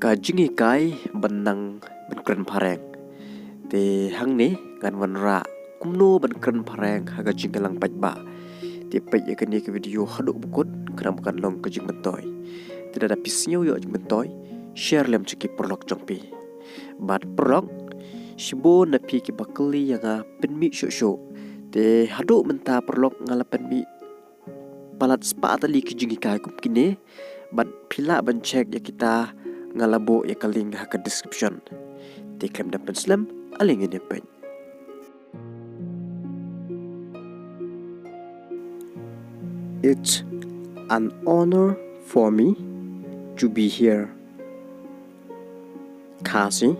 Kajingi kai benang benkren pareng. Te hang ni ngan wanra kumno benkren pareng haga jinggalang pajba. Te paj ikan ni ke video haduk bukut kenam kan long kajing bentoy. Tidak ada pisnya yo jing bentoy. Share lem ceki perlok jongpi. Bat perlok shibo na pi ki bakali yang penmi syok. Te haduk menta perlok ngalapan mi palat spa tali kajingi kai kum kini. Bat pila bencek ya kita ngalabo ya kaling haka description. Tiklem dan penslam aling ini pen. It's an honor for me to be here. Kasi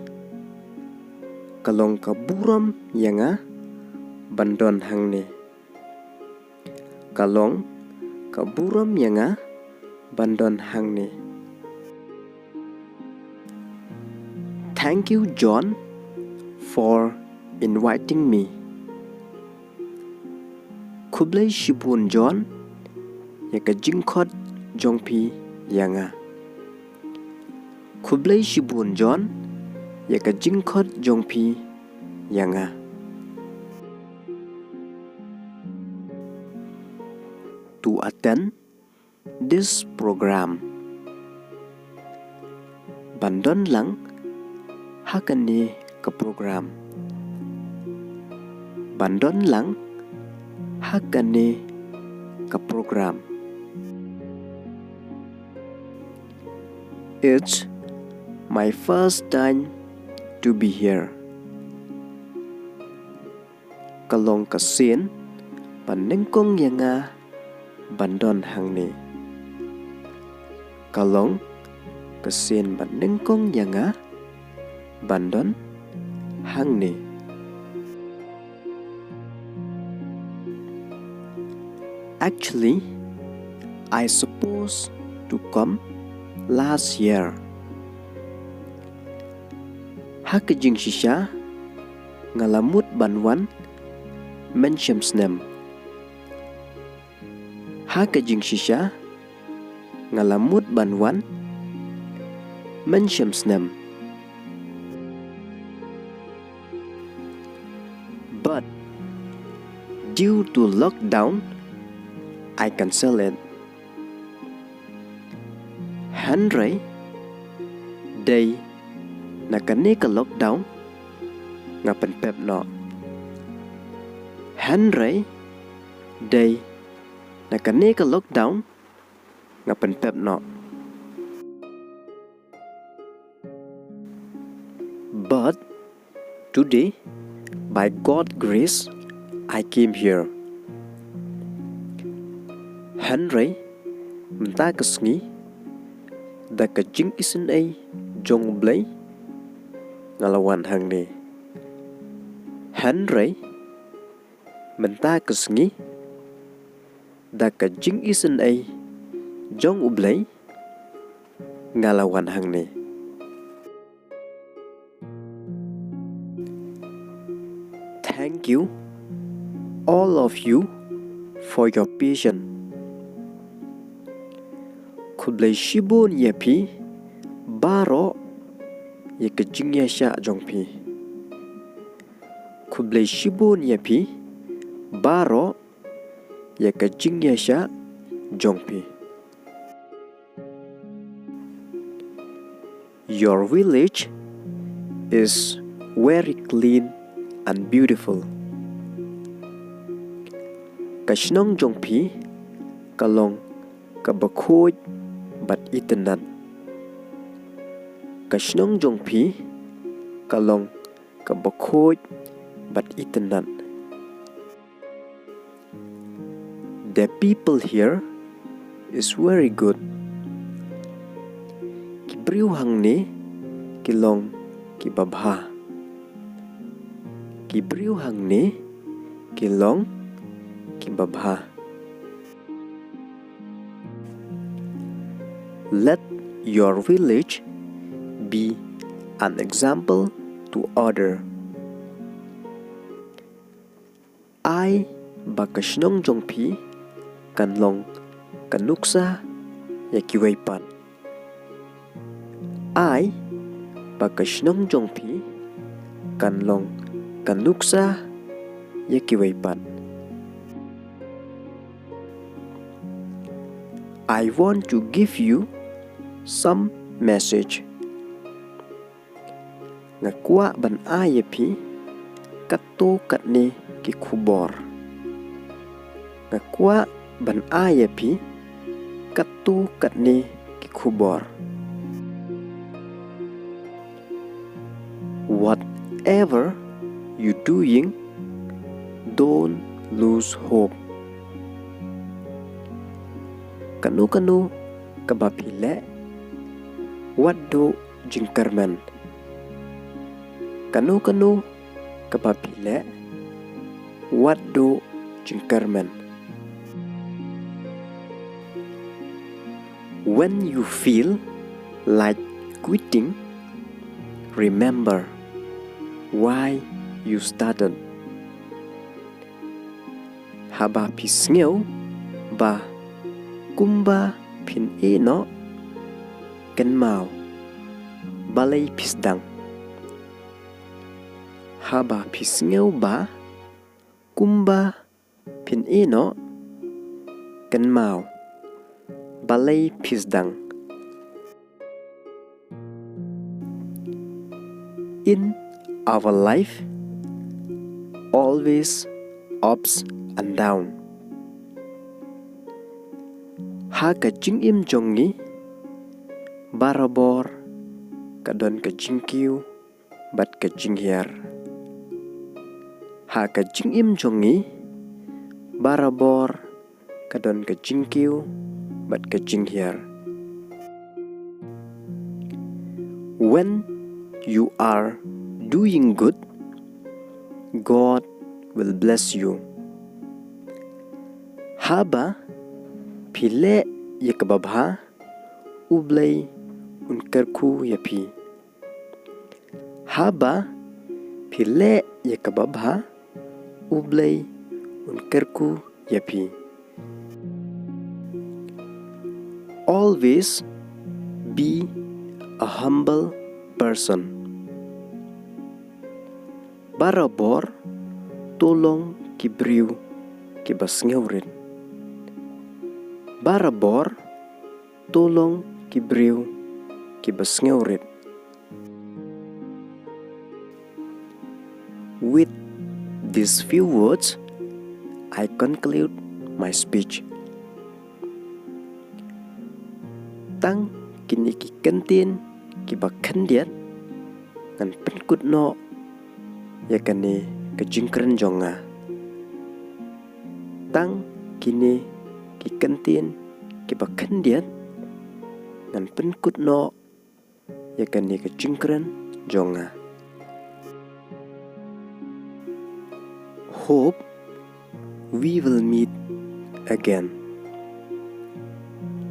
kalong kaburam yanga bandon hangne. Kalong kaburam yanga bandon hangne. Thank you, John, for inviting me. Kublai shibun John, yaka jingkot jongpi yanga. Kublai shibun John, yaka jingkot jongpi yanga. To attend this program, bandon lang hakan ni ke program. Bandon lang hakan ni ke program. It's my first time to be here. Kalong kasin panengkong yanga bandon hang ni. Kalong kasin panengkong yanga bandon hang ni. Actually, I supposed to come last year. Hakajing shisha ngalamut banwan mention snem. Hakajing shisha ngalamut banwan mention snem. But due to lockdown, I cancel it. Henry, day nakani ka lockdown ngapen pep no. Henry, day nakani ka lockdown ngapen pep no. But today, by God's grace, I came here. Henry, menta kesngi, da kajing isen ay jong blay, ngalawan hang ni. Henry, menta kesngi, da kajing isen ay jong ublay, ngalawan hang ni. Thank you, all of you, for your patience. Kublai shibun yapi, baro ya kejing yasha jongpi. Kublai shibun yapi, baro ya kejing yasha jongpi. Your village is very clean and beautiful. Kashnong jongpi kalong kabakhoy bat itenan. Kashnong jongpi kalong kabakhoy bat itenan. The people here is very good. Kibriu hang ni kilong kibabha. Kibriu hang ni kilong kibabha. Let your village be an example to others. I bakashnong jongpi kanlong kanuksa yakiwaypan. ai bakashnong jongpi kanlong kanluksa yakiwaipat. I want to give you some message. Ngakwa ban ayapi kato katne ki khubor. Ngakwa ban ayapi kato katne ki khubor. Whatever you doing, don't lose hope. Kanu kabapile waddo jingkarman. Kanu kabapile waddo jingkarman. When you feel like quitting, remember why you started. Haba pisngeu ba kumba pin eno kan mau balai pisdang. Haba pisngeu ba kumba pin eno kan mau balai pisdang. In our life, always ups and down. Ha ka jing im jongi barabor kadon ka jingkiu bat ka jinghiar. Ha ka jing im jongi barabor kadon ka jingkiu bat ka jinghiar. When you are doing good, God will bless you. Haba pile yakababha ublay unkarku yapi. Haba pile yakababha ublay unkarku yapi. Always be a humble person. Barabor tolong kibriu kibasngeurin. Barabor tolong kibriu kibasngeurin. With these few words, I conclude my speech. Tang kini ki kentin ki bakhandiat ngan penkut no yakane kejingkren jonga. Tang kini ki kentin ki bakhandiat ngan penkut no yakane kejingkren jonga. Hope we will meet again.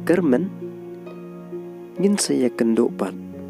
Kermen ngin saya kendopat